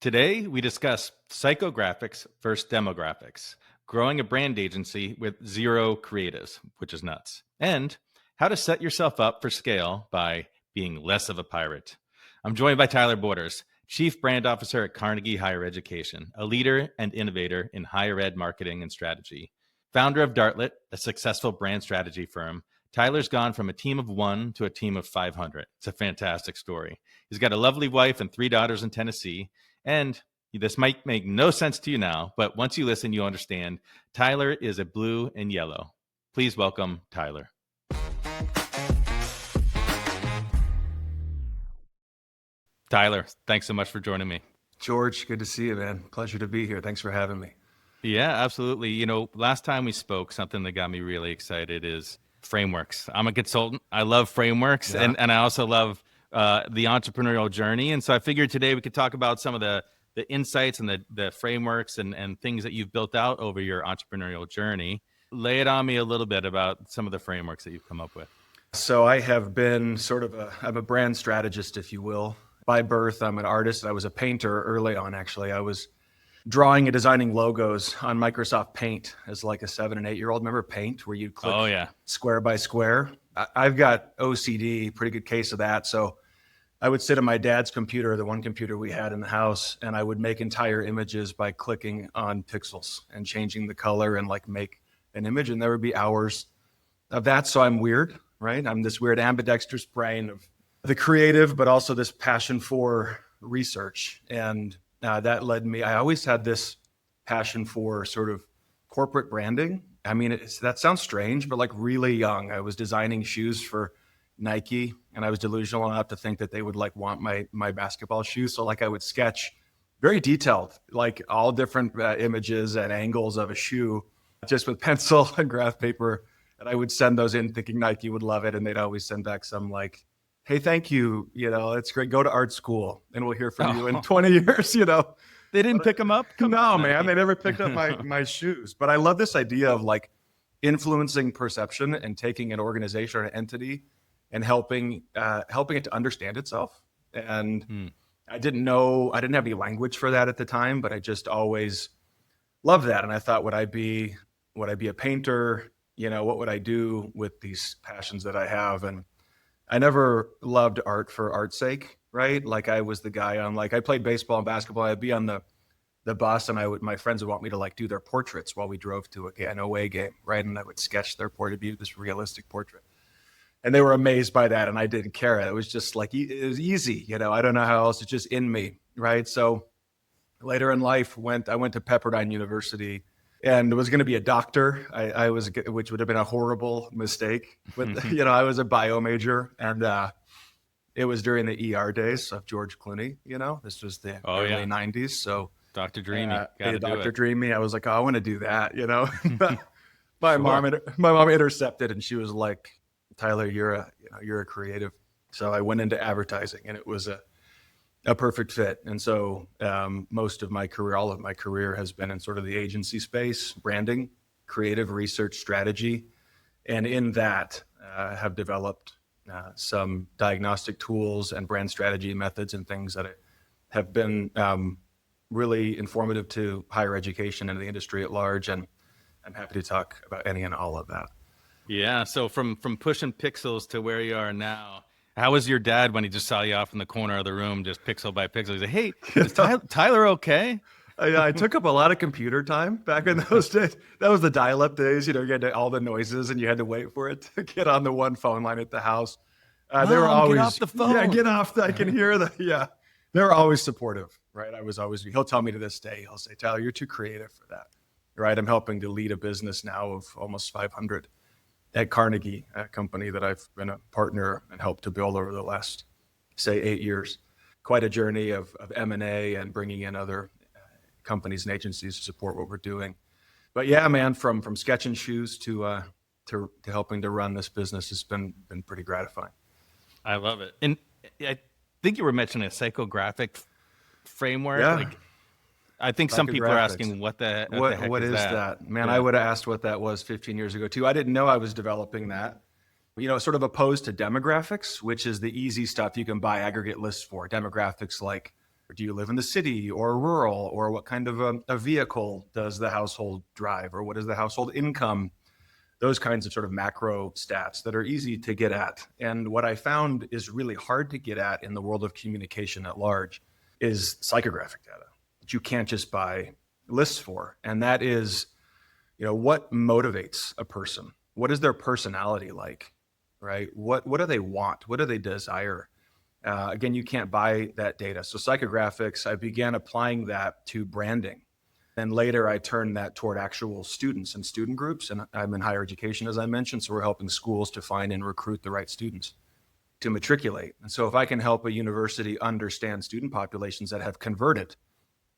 Today, we discuss psychographics versus demographics, growing a brand agency with zero creatives, which is nuts, and how to set yourself up for scale by being less of a pirate. I'm joined by Tyler Borders, Chief Brand Officer at Carnegie Higher Education, a leader and innovator in higher ed marketing and strategy. Founder of Bartlett, a successful brand strategy firm, Tyler's gone from a team of 1 to a team of 500. It's a fantastic story. He's got a lovely wife and 3 daughters in Tennessee. And this might make no sense to you now, but once you listen, you'll understand. Tyler is a blue and yellow. Please welcome Tyler. Tyler, thanks so much for joining me. George, good to see you, man. Pleasure to be here. Thanks for having me. Yeah, absolutely. You know, last time we spoke, something that got me really excited is frameworks. I'm a consultant. I love frameworks, and I also love the entrepreneurial journey. And so I figured today we could talk about some of the insights and the frameworks and things that you've built out over your entrepreneurial journey. Lay it on me a little bit about some of the frameworks that you've come up with. So I have been I'm a brand strategist, if you will. By birth, I'm an artist. I was a painter early on, actually. I was drawing and designing logos on Microsoft Paint as like a 7 and 8 year old. Remember Paint, where you'd click square by square? I've got OCD, pretty good case of that. So I would sit at my dad's computer, the one computer we had in the house, and I would make entire images by clicking on pixels and changing the color and like make an image. And there would be hours of that. So I'm weird, right? I'm this weird ambidextrous brain of the creative, but also this passion for research. And that led me, I always had this passion for sort of corporate branding. I mean, that sounds strange, but like really young, I was designing shoes for Nike, and I was delusional enough to think that they would like want my basketball shoes. So like I would sketch very detailed, like all different images and angles of a shoe just with pencil and graph paper. And I would send those in thinking Nike would love it. And they'd always send back some like, hey, thank you. You know, it's great. Go to art school and we'll hear from you in 20 years, you know. They didn't pick them up? No, man, they never picked up my shoes. But I love this idea of like influencing perception and taking an organization or an entity and helping it to understand itself. And I didn't have any language for that at the time, but I just always loved that. And I thought, would I be a painter? You know, what would I do with these passions that I have? And I never loved art for art's sake, right? Like I was the guy on I played baseball and basketball. I'd be on the bus and my friends would want me to like do their portraits while we drove to an away game, right? And I would sketch their point of view, this realistic portrait. And they were amazed by that, and I didn't care. It was just like, it was easy, you know, I don't know how else, it's just in me, right? So later in life, I went to Pepperdine University and was going to be a doctor. Which would have been a horrible mistake. But, you know, I was a bio major, and it was during the ER days of George Clooney, you know, this was the early 90s. So Dr. Dreamy. Dr. Dreamy. I was like, oh, I want to do that, you know. my mom intercepted, and she was like, Tyler, you're a creative. So I went into advertising, and it was a perfect fit. And so most of my career, all of my career has been in sort of the agency space, branding, creative research, strategy. And in that, have developed some diagnostic tools and brand strategy methods and things that have been really informative to higher education and the industry at large. And I'm happy to talk about any and all of that. Yeah. So from pushing pixels to where you are now, how was your dad when he just saw you off in the corner of the room, just pixel by pixel? He's like, hey, is Tyler okay? I took up a lot of computer time back in those days. That was the dial-up days. You know, you had all the noises and you had to wait for it to get on the one phone line at the house. They were always, get off the phone. Yeah, get off. I can hear that. Yeah. They were always supportive, right? He'll tell me to this day, he'll say, Tyler, you're too creative for that, right? I'm helping to lead a business now of almost 500 at Carnegie, a company that I've been a partner and helped to build over the last, say, 8 years. Quite a journey of M&A and bringing in other companies and agencies to support what we're doing. But yeah, man, from sketching shoes to helping to run this business has been pretty gratifying. I love it. And I think you were mentioning a psychographic framework. Yeah. I think some people are asking what the heck is that? Man, yeah. I would have asked what that was 15 years ago too. I didn't know I was developing that. You know, sort of opposed to demographics, which is the easy stuff you can buy aggregate lists for. Demographics like Do you live in the city or rural, or what kind of a vehicle does the household drive, or what is the household income? Those kinds of sort of macro stats that are easy to get at. And what I found is really hard to get at in the world of communication at large is psychographic data that you can't just buy lists for. And that is, what motivates a person? What is their personality like, right? What do they want? What do they desire? Again, you can't buy that data. So psychographics, I began applying that to branding. Then later, I turned that toward actual students and student groups. And I'm in higher education, as I mentioned. So we're helping schools to find and recruit the right students to matriculate. And so if I can help a university understand student populations that have converted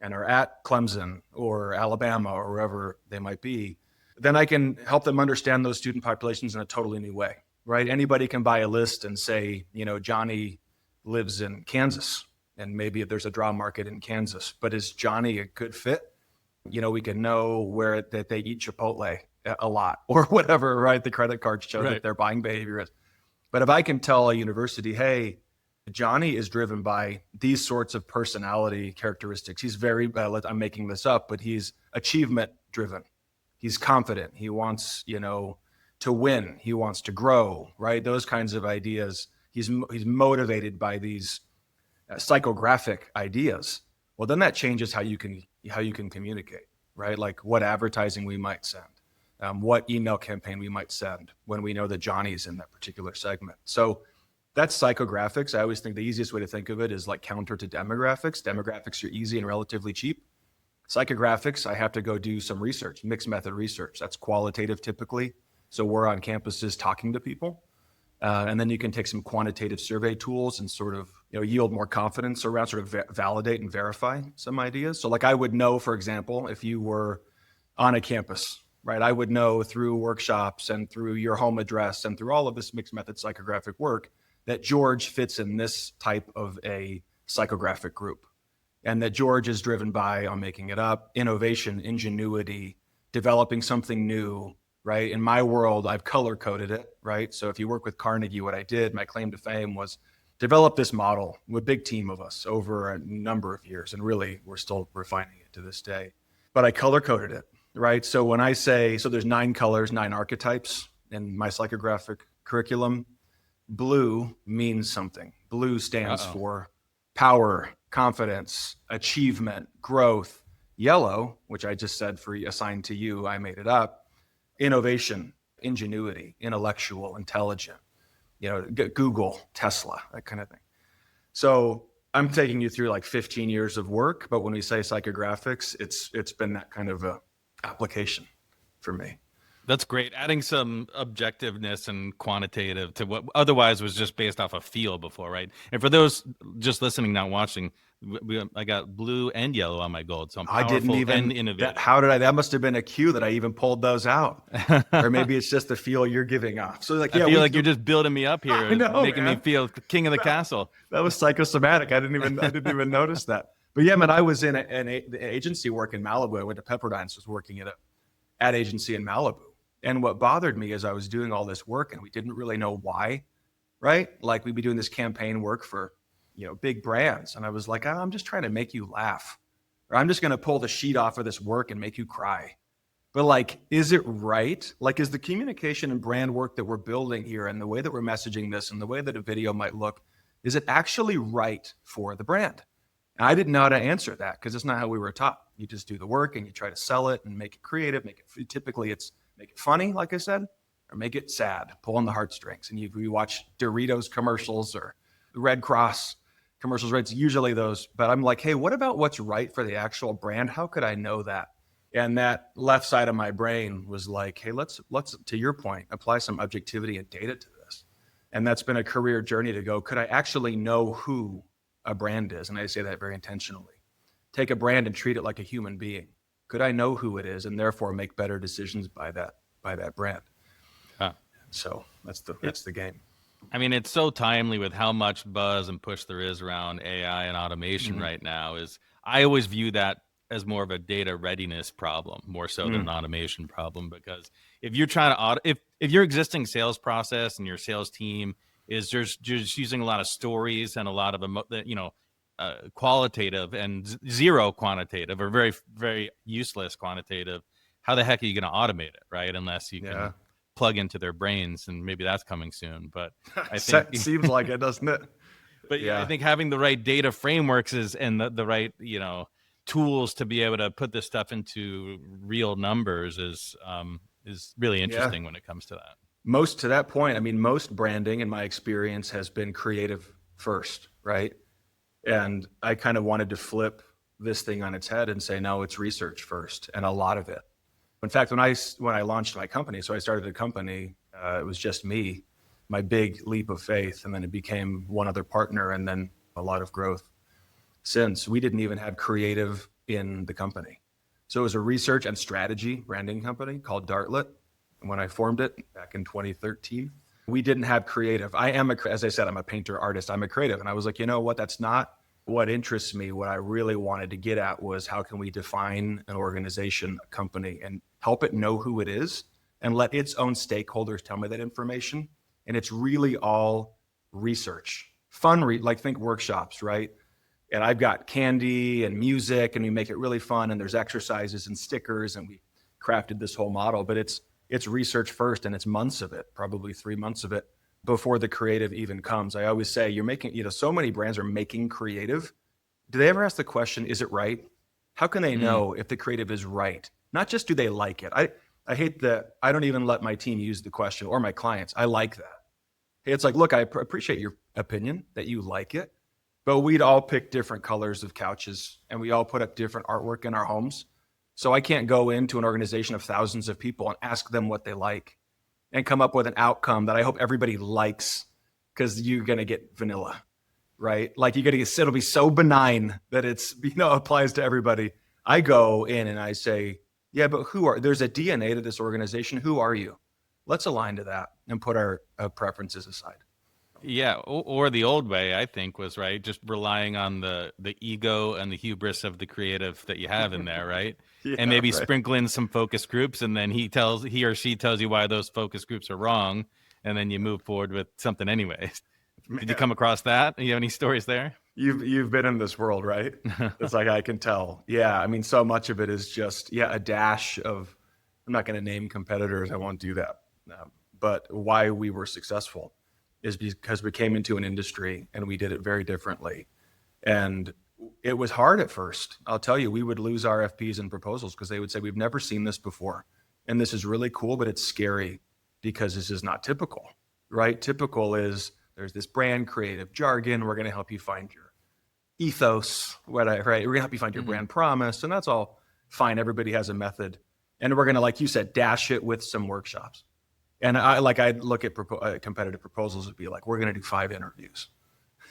and are at Clemson or Alabama or wherever they might be, then I can help them understand those student populations in a totally new way, right? Anybody can buy a list and say, Johnny lives in Kansas, and maybe there's a draw market in Kansas, but is Johnny a good fit? We can know where that they eat Chipotle a lot or whatever, right? The credit cards show that their buying behavior is. But if I can tell a university, hey, Johnny is driven by these sorts of personality characteristics. He's very, I'm making this up, but he's achievement driven. He's confident. He wants, to win. He wants to grow, right? Those kinds of ideas. He's motivated by these psychographic ideas. Well, then that changes how you can communicate, right? Like what advertising we might send, what email campaign we might send when we know that Johnny's in that particular segment. So that's psychographics. I always think the easiest way to think of it is like counter to demographics. Demographics are easy and relatively cheap. Psychographics, I have to go do some research, mixed method research. That's qualitative typically. So we're on campuses talking to people. And then you can take some quantitative survey tools and sort of yield more confidence around, sort of validate and verify some ideas. So like I would know, for example, if you were on a campus, right? I would know through workshops and through your home address and through all of this mixed method psychographic work that George fits in this type of a psychographic group. And that George is driven by, I'm making it up, innovation, ingenuity, developing something new, right? In my world, I've color coded it, right? So if you work with Carnegie, what I did, my claim to fame was develop this model with a big team of us over a number of years. And really, we're still refining it to this day. But I color coded it, right? So when I say, so there's 9 colors, 9 archetypes in my psychographic curriculum. Blue means something. Blue stands for power, confidence, achievement, growth. Yellow, which I just said for assigned to you, I made it up. Innovation, ingenuity, intellectual, intelligent, Google, Tesla, that kind of thing. So I'm taking you through like 15 years of work, but when we say psychographics, it's been that kind of a application for me. That's great. Adding some objectiveness and quantitative to what otherwise was just based off of feel before, right? And for those just listening, not watching, I got blue and yellow on my gold. So I'm powerful and innovative. That must have been a cue that I even pulled those out. Or maybe it's just the feel you're giving off. So like, I feel like you're just building me up here, making me feel king of the castle. That was psychosomatic. I didn't even notice that. But yeah, man, I was in an agency work in Malibu. I went to Pepperdine, so I was working at an ad agency in Malibu. And what bothered me is I was doing all this work and we didn't really know why, right? Like we'd be doing this campaign work for, big brands. And I was like, I'm just trying to make you laugh, or I'm just going to pull the sheet off of this work and make you cry. But like, is it right? Like, is the communication and brand work that we're building here and the way that we're messaging this and the way that a video might look, is it actually right for the brand? And I didn't know how to answer that because it's not how we were taught. You just do the work and you try to sell it and make it creative, typically it's make it funny, like I said, or make it sad, pull on the heartstrings. And you watch Doritos commercials or Red Cross commercials, right? It's usually those. But I'm like, hey, what about what's right for the actual brand? How could I know that? And that left side of my brain was like, hey, let's to your point, apply some objectivity and data to this. And that's been a career journey to go, could I actually know who a brand is? And I say that very intentionally. Take a brand and treat it like a human being. Could I know who it is and therefore make better decisions by that brand? So that's the game. I mean, it's so timely with how much buzz and push there is around AI and automation right now. I always view that as more of a data readiness problem, more so than an automation problem, because if you're trying to if your existing sales process and your sales team is just using a lot of stories and a lot of qualitative and zero quantitative, or very, very useless quantitative, how the heck are you going to automate it, right? Unless you can plug into their brains, and maybe that's coming soon. But I think seems like it, doesn't it? But yeah, I think having the right data frameworks and the right, tools to be able to put this stuff into real numbers is really interesting when it comes to that. Most to that point, I mean, most branding in my experience has been creative first, right? And I kind of wanted to flip this thing on its head and say, no, it's research first, and a lot of it. In fact, when I launched my company, so I started a company, it was just me, my big leap of faith, and then it became one other partner, and then a lot of growth. Since we didn't even have creative in the company. So it was a research and strategy branding company called Bartlett. And when I formed it back in 2013, we didn't have creative. As I said, I'm a painter artist. I'm a creative. And I was like, you know what? That's not what interests me. What I really wanted to get at was how can we define an organization, a company, and help it know who it is and let its own stakeholders tell me that information. And it's really all research. Fun, like think workshops, right? And I've got candy and music, and we make it really fun, and there's exercises and stickers, and we crafted this whole model. But it's research first, and it's months of it, probably 3 months of it, before the creative even comes. I always say, you're making, so many brands are making creative. Do they ever ask the question, is it right? How can they know if the creative is right? Not just do they like it. I hate that. I don't even let my team use the question, or my clients. I like that. Hey, it's like, look, I appreciate your opinion that you like it, but we'd all pick different colors of couches, and we all put up different artwork in our homes. So I can't go into an organization of thousands of people and ask them what they like and come up with an outcome that I hope everybody likes, because you're going to get vanilla, right? Like it'll be so benign that it's, applies to everybody. I go in and I say, yeah, but there's a DNA to this organization. Who are you? Let's align to that and put our preferences aside. Yeah, or the old way, I think, was right, just relying on the ego and the hubris of the creative that you have in there, right? And maybe sprinkle in some focus groups, and then he or she tells you why those focus groups are wrong, and then you move forward with something anyways. Did you come across that? You have any stories there? You've been in this world, right? It's like, I can tell. Yeah, I mean, so much of it is just a dash of. I'm not going to name competitors. I won't do that. But why we were successful is because we came into an industry and we did it very differently. And it was hard at first. I'll tell you, we would lose RFPs and proposals because they would say, we've never seen this before. And this is really cool, but it's scary because this is not typical, right? Typical is there's this brand creative jargon. We're going to help you find your ethos, right? We're going to help you find your brand promise. And that's all fine. Everybody has a method. And we're going to, like you said, dash it with some workshops. And I'd look at competitive proposals and be like, we're going to do 5 interviews.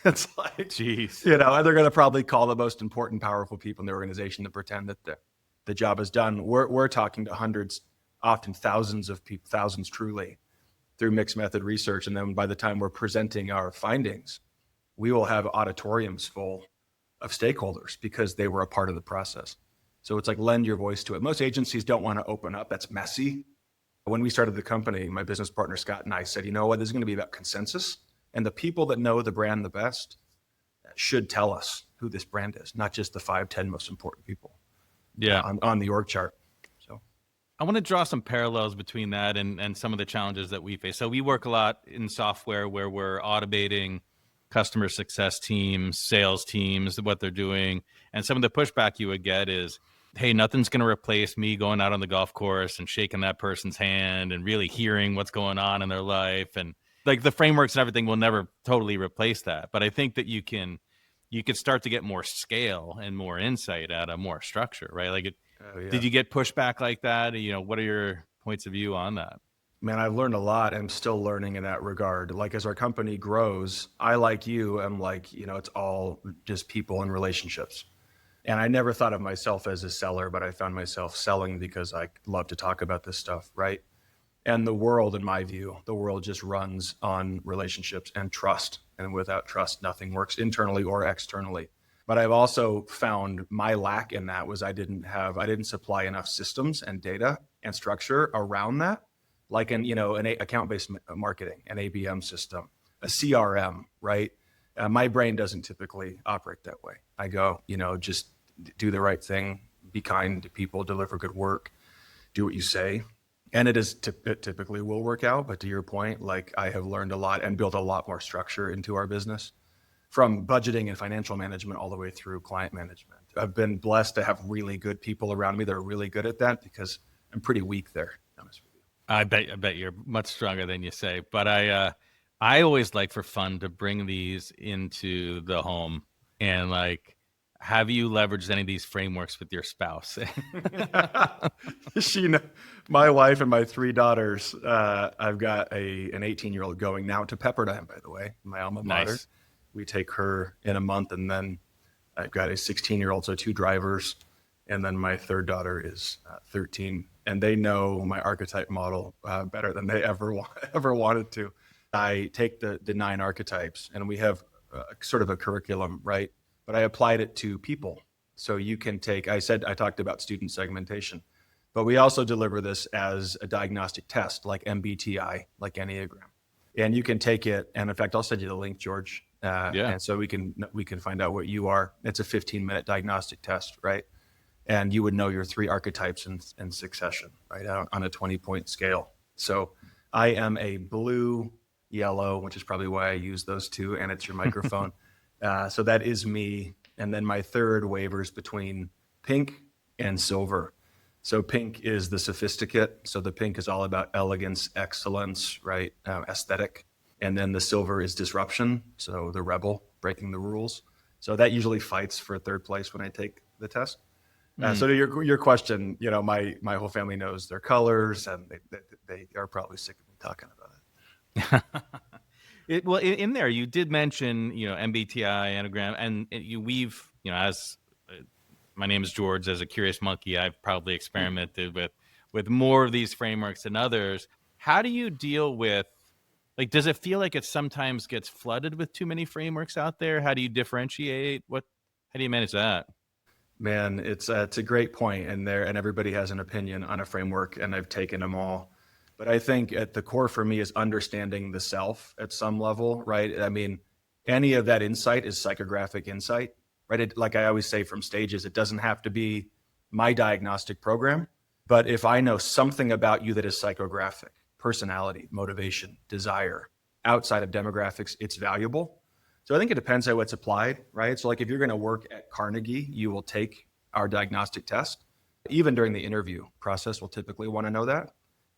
It's like, jeez, and they're going to probably call the most important, powerful people in the organization to pretend that the job is done. We're talking to hundreds, often thousands of people, thousands truly, through mixed method research. And then by the time we're presenting our findings, we will have auditoriums full of stakeholders because they were a part of the process. So it's like, lend your voice to it. Most agencies don't want to open up. That's messy. When we started the company, my business partner, Scott, and I said, you know what, this is going to be about consensus. And the people that know the brand the best should tell us who this brand is, not just the 5-10 most important people on the org chart. So I want to draw some parallels between that and some of the challenges that we face. So we work a lot in software where we're automating customer success teams, sales teams, what they're doing. And some of the pushback you would get is, hey, nothing's going to replace me going out on the golf course and shaking that person's hand and really hearing what's going on in their life. And like the frameworks and everything will never totally replace that. But I think that you can start to get more scale and more insight out of more structure, right? Like, did you get pushback like that? What are your points of view on that? Man, I've learned a lot. I'm still learning in that regard. Like, as our company grows, I, like you, am like, it's all just people and relationships. And I never thought of myself as a seller, but I found myself selling because I love to talk about this stuff, right? And the world, in my view, the world just runs on relationships and trust. And without trust, nothing works internally or externally. But I've also found my lack in that was I didn't supply enough systems and data and structure around that, like an account-based marketing, an ABM system, a CRM, right? My brain doesn't typically operate that way. I go, just do the right thing, be kind to people, deliver good work, do what you say. And it typically will work out. But to your point, like I have learned a lot and built a lot more structure into our business, from budgeting and financial management all the way through client management. I've been blessed to have really good people around me that are really good at that, because I'm pretty weak there, to be honest with you. I bet you're much stronger than you say. But I always like for fun to bring these into the home and like have you leveraged any of these frameworks with your spouse? My wife and my 3 daughters. I've got an 18-year-old going now to Pepperdine, by the way, my alma mater. Nice. We take her in a month, and then I've got a 16-year-old, so 2 drivers, and then my 3rd daughter is 13, and they know my archetype model better than they ever wanted to. I take the 9 archetypes, and we have sort of a curriculum, right? But I applied it to people. So you can I talked about student segmentation, but we also deliver this as a diagnostic test, like MBTI, like Enneagram. And you can take it, and in fact, I'll send you the link, George. And so we can find out what you are. It's a 15-minute diagnostic test, right? And you would know your 3 archetypes in succession, right, on a 20-point scale. So I am a blue, yellow, which is probably why I use those 2, and it's your microphone. So that is me. And then my 3rd wavers between pink and silver. So pink is the sophisticate. So the pink is all about elegance, excellence, right? Aesthetic. And then the silver is disruption. So the rebel, breaking the rules. So that usually fights for 3rd place when I take the test. So to your question, my whole family knows their colors, and they are probably sick of me talking about it. Well, in there, you did mention, MBTI, Enneagram, and you weave, as my name is George, as a curious monkey, I've probably experimented with more of these frameworks than others. How do you deal with, does it feel like it sometimes gets flooded with too many frameworks out there? How do you differentiate? How do you manage that? Man, it's a great point, and everybody has an opinion on a framework, and I've taken them all. But I think at the core for me is understanding the self at some level, right? I mean, any of that insight is psychographic insight, right? Like I always say from stages, it doesn't have to be my diagnostic program, but if I know something about you that is psychographic, personality, motivation, desire, outside of demographics, it's valuable. So I think it depends how it's applied, right? So like if you're going to work at Carnegie, you will take our diagnostic test. Even during the interview process, we'll typically want to know that.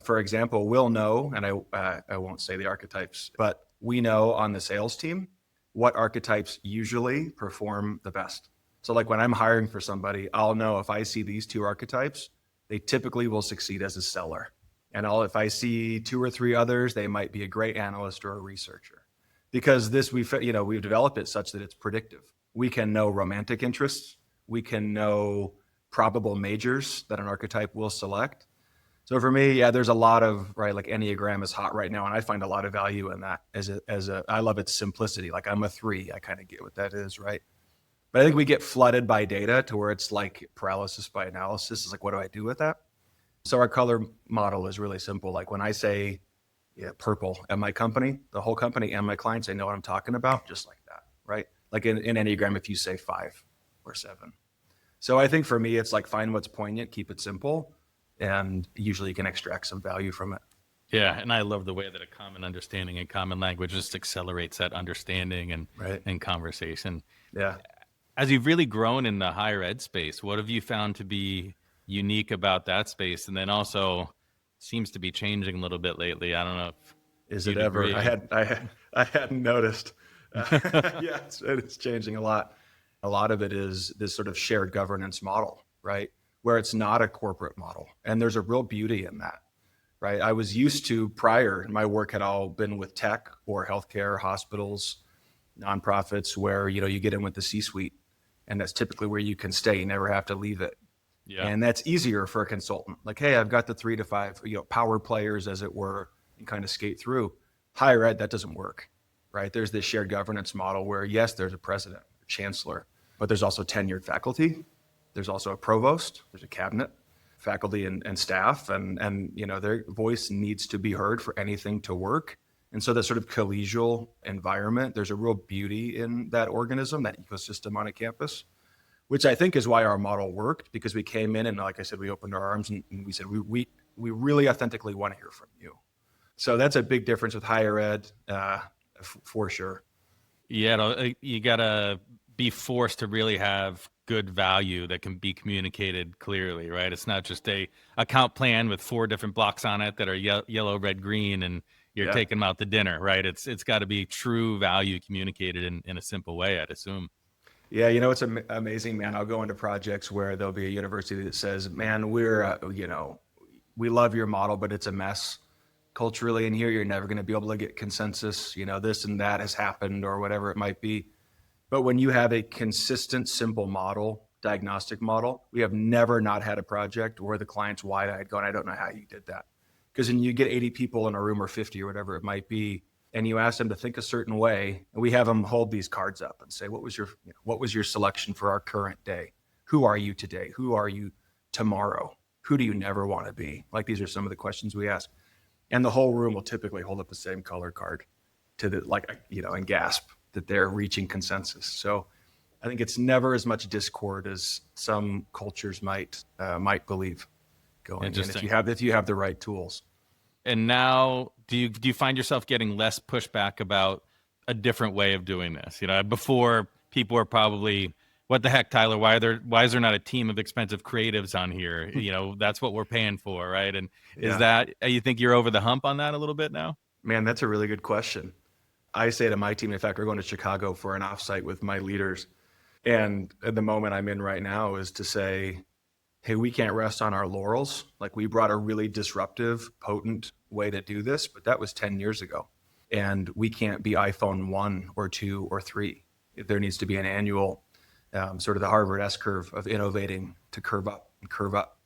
For example, we'll know, and I won't say the archetypes, but we know on the sales team what archetypes usually perform the best. So like when I'm hiring for somebody, I'll know if I see these 2 archetypes, they typically will succeed as a seller. And if I see 2 or 3 others, they might be a great analyst or a researcher. Because we've developed it such that it's predictive. We can know romantic interests. We can know probable majors that an archetype will select. So for me, there's a lot of, right, like Enneagram is hot right now, and I find a lot of value in that I love its simplicity. Like I'm a 3, I kind of get what that is, right? But I think we get flooded by data to where it's like paralysis by analysis. It's like, what do I do with that? So our color model is really simple. Like when I say purple at my company, the whole company and my clients, they know what I'm talking about, just like that, right? Like in Enneagram, if you say 5 or 7. So I think for me, it's like find what's poignant, keep it simple, and usually you can extract some value from it. Yeah, and I love the way that a common understanding and common language just accelerates that understanding and conversation. Yeah. As you've really grown in the higher ed space, what have you found to be unique about that space? And then also seems to be changing a little bit lately. I don't know if is it ever agree. I hadn't noticed. Yeah, it's changing a lot. A lot of it is this sort of shared governance model, right? Where it's not a corporate model. And there's a real beauty in that, right? I was used to prior, my work had all been with tech or healthcare, hospitals, nonprofits, where, you get in with the C-suite, and that's typically where you can stay. You never have to leave it. Yeah. And that's easier for a consultant. Like, hey, I've got the 3 to 5, power players, as it were, and kind of skate through. Higher ed, that doesn't work, right? There's this shared governance model where, yes, there's a president, a chancellor, but there's also tenured faculty. There's also a provost. There's a cabinet, faculty and staff, and their voice needs to be heard for anything to work. And so that sort of collegial environment, there's a real beauty in that organism, that ecosystem on a campus, which I think is why our model worked, because we came in and, like I said, we opened our arms and we said, we really authentically want to hear from you. So that's a big difference with higher ed, for sure. Yeah, you got to be forced to really have good value that can be communicated clearly, right? It's not just a account plan with 4 different blocks on it that are yellow, red, green, and you're taking them out to dinner, right? It's got to be true value communicated in a simple way, I'd assume. Yeah, it's amazing, man. I'll go into projects where there'll be a university that says, man, we're, we love your model, but it's a mess culturally in here. You're never going to be able to get consensus, this and that has happened or whatever it might be. But when you have a consistent, simple model, diagnostic model, we have never not had a project where the client's wide-eyed going, I don't know how you did that. Because when you get 80 people in a room or 50 or whatever it might be, and you ask them to think a certain way, and we have them hold these cards up and say, what was your selection for our current day? Who are you today? Who are you tomorrow? Who do you never want to be? Like, these are some of the questions we ask. And the whole room will typically hold up the same color card and gasp that they're reaching consensus. So I think it's never as much discord as some cultures might believe going in, if you have the right tools. And now, do you find yourself getting less pushback about a different way of doing this? Before, people were probably, what the heck, Tyler, why is there not a team of expensive creatives on here? That's what we're paying for, right? And is that, you think you're over the hump on that a little bit now? Man, that's a really good question. I say to my team, in fact, we're going to Chicago for an offsite with my leaders. And the moment I'm in right now is to say, hey, we can't rest on our laurels. Like, we brought a really disruptive, potent way to do this, but that was 10 years ago. And we can't be iPhone 1 or 2 or 3. There needs to be an annual sort of the Harvard S-curve of innovating to curve up and curve up.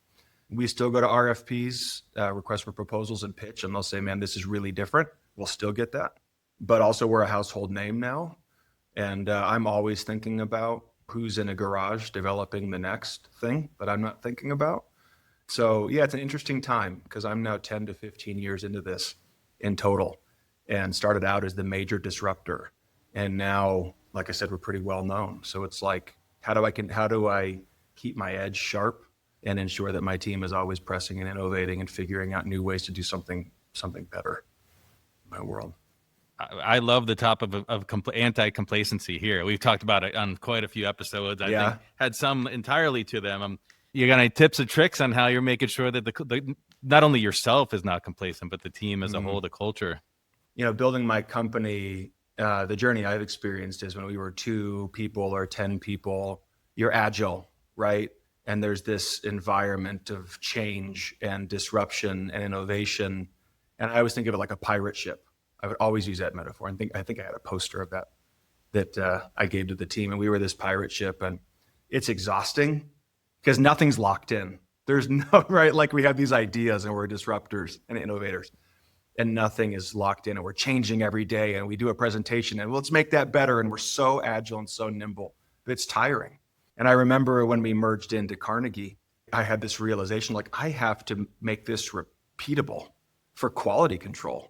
We still go to RFPs, request for proposals, and pitch, and they'll say, man, this is really different. We'll still get that. But also, we're a household name now. And I'm always thinking about who's in a garage developing the next thing that I'm not thinking about. So yeah, it's an interesting time, because I'm now 10 to 15 years into this in total, and started out as the major disruptor. And now, like I said, we're pretty well known. So it's like, how do I keep my edge sharp and ensure that my team is always pressing and innovating and figuring out new ways to do something better in my world? I love the topic of anti-complacency here. We've talked about it on quite a few episodes. I think had some entirely to them. You got any tips and tricks on how you're making sure that not only yourself is not complacent, but the team as a whole, the culture? Building my company, the journey I've experienced is when we were 2 people or 10 people, you're agile, right? And there's this environment of change and disruption and innovation. And I always think of it like a pirate ship. I would always use that metaphor. I think I had a poster of that I gave to the team, and we were this pirate ship, and it's exhausting because nothing's locked in. There's no, right? Like, we have these ideas and we're disruptors and innovators, and nothing is locked in, and we're changing every day, and we do a presentation and let's make that better. And we're so agile and so nimble, but it's tiring. And I remember when we merged into Carnegie, I had this realization, like, I have to make this repeatable for quality control.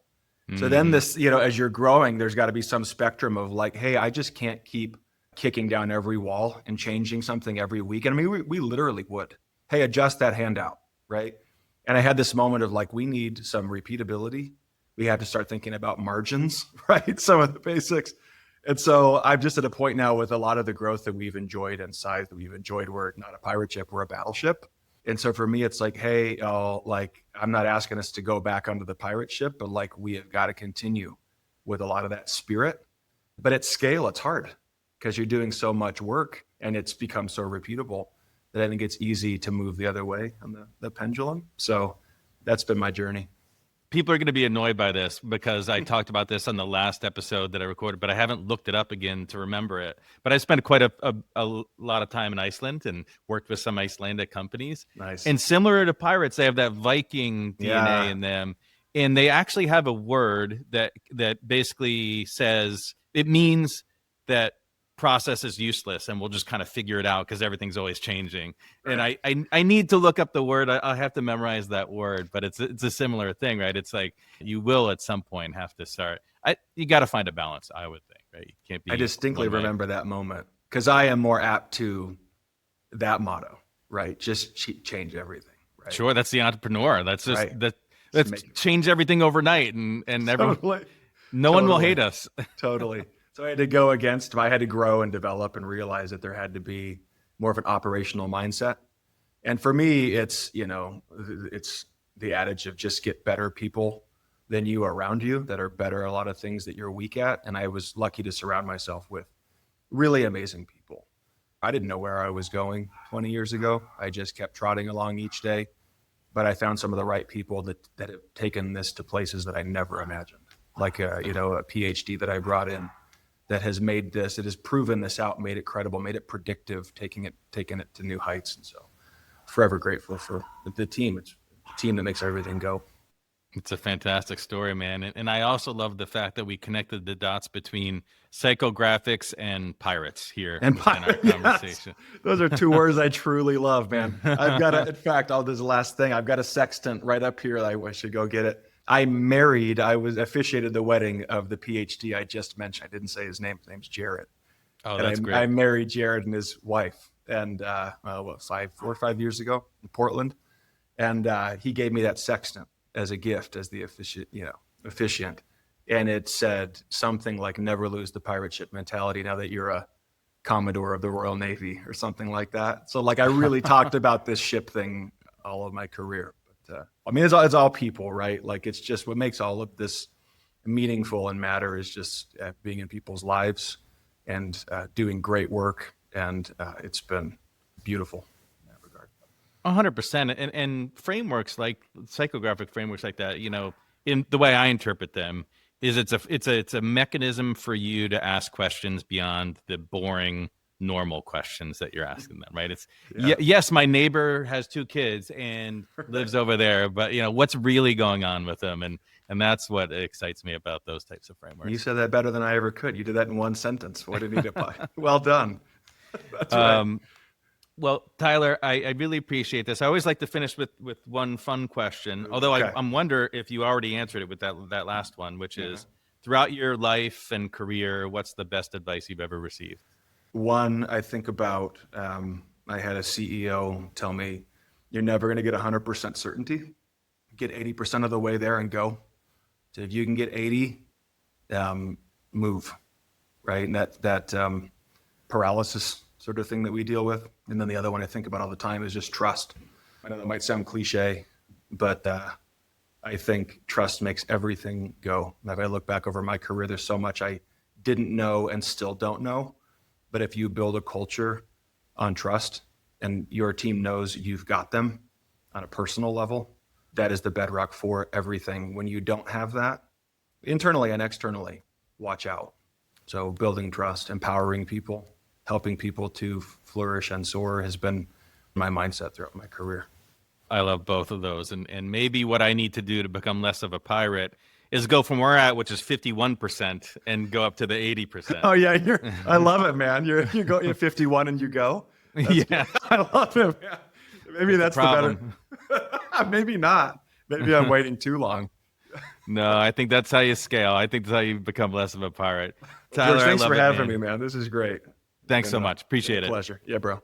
So then this, as you're growing, there's got to be some spectrum of like, hey, I just can't keep kicking down every wall and changing something every week. And I mean, we literally would, hey, adjust that handout, right? And I had this moment of like, we need some repeatability. We have to start thinking about margins, right? Some of the basics. And so I'm just at a point now with a lot of the growth that we've enjoyed and size that we've enjoyed, we're not a pirate ship, we're a battleship. And so for me, it's like, hey, I'm not asking us to go back onto the pirate ship, but like, we have got to continue with a lot of that spirit. But at scale, it's hard because you're doing so much work and it's become so repeatable that I think it's easy to move the other way on the pendulum. So that's been my journey. People are going to be annoyed by this because I talked about this on the last episode that I recorded, but I haven't looked it up again to remember it. But I spent quite a lot of time in Iceland and worked with some Icelandic companies. Nice. And similar to pirates, they have that Viking DNA in them. And they actually have a word that basically says, it means that process is useless and we'll just kind of figure it out because everything's always changing. Right. And I need to look up the word. I have to memorize that word, but it's a similar thing, right? It's like you will at some point have to start. You got to find a balance, I would think, right? You can't be. I distinctly remember that moment because I am more apt to that motto, right? Just change everything. Right? Sure, that's the entrepreneur. That's just right. Let's change everything overnight, and everyone, no one will hate us. Totally. So I had to go against. I had to grow and develop and realize that there had to be more of an operational mindset. And for me, it's the adage of just get better people than you around you that are better at a lot of things that you're weak at. And I was lucky to surround myself with really amazing people. I didn't know where I was going 20 years ago. I just kept trotting along each day. But I found some of the right people that have taken this to places that I never imagined, like a PhD that I brought in that has made this, it has proven this out, made it credible, made it predictive, taking it to new heights. And so forever grateful for the team. It's the team that makes everything go. It's a fantastic story, man. And I also love the fact that we connected the dots between psychographics and pirates here in our conversation. Yes. Those are two words I truly love, man. I've got in fact, this last thing, I've got a sextant right up here. I should go get it. I officiated the wedding of the PhD I just mentioned. I didn't say his name. His name's Jared. Oh, that's great. I married Jared and his wife, and 4 or 5 years ago in Portland. And he gave me that sextant as a gift, as the officiant. And it said something like, never lose the pirate ship mentality now that you're a Commodore of the Royal Navy or something like that. So I really talked about this ship thing all of my career. But it's all people, right? It's just what makes all of this meaningful and matter is just being in people's lives and doing great work. And it's been beautiful. 100%. And frameworks like psychographic frameworks like that, in the way I interpret them, is it's a mechanism for you to ask questions beyond the boring normal questions that you're asking them, right? It's yes, my neighbor has 2 kids and lives over there, but what's really going on with them, and that's what excites me about those types of frameworks. You said that better than I ever could. You did that in one sentence. What did you apply? Well done. That's right. Well, Tyler, I really appreciate this. I always like to finish with one fun question, although okay. I'm wonder if you already answered it with that last one, which is, throughout your life and career, what's the best advice you've ever received? One, I think about, I had a CEO tell me, you're never going to get 100% certainty. Get 80% of the way there and go. So if you can get 80, move, right? And that paralysis sort of thing that we deal with. And then the other one I think about all the time is just trust. I know that might sound cliche, but I think trust makes everything go. And if I look back over my career, there's so much I didn't know and still don't know. But if you build a culture on trust and your team knows you've got them on a personal level, that is the bedrock for everything. When you don't have that, internally and externally, watch out. So building trust, empowering people, helping people to flourish and soar has been my mindset throughout my career. I love both of those. And maybe what I need to do to become less of a pirate is go from where we're at, which is 51%, and go up to the 80%. Oh yeah, I love it, man. You're 51 and you go. Yeah, I love it, man. Maybe that's the better. Maybe not. Maybe I'm waiting too long. No, I think that's how you scale. I think that's how you become less of a pirate. Tyler, George, thanks for having me, man. This is great. Thanks so much. Appreciate it. Pleasure. Yeah, bro.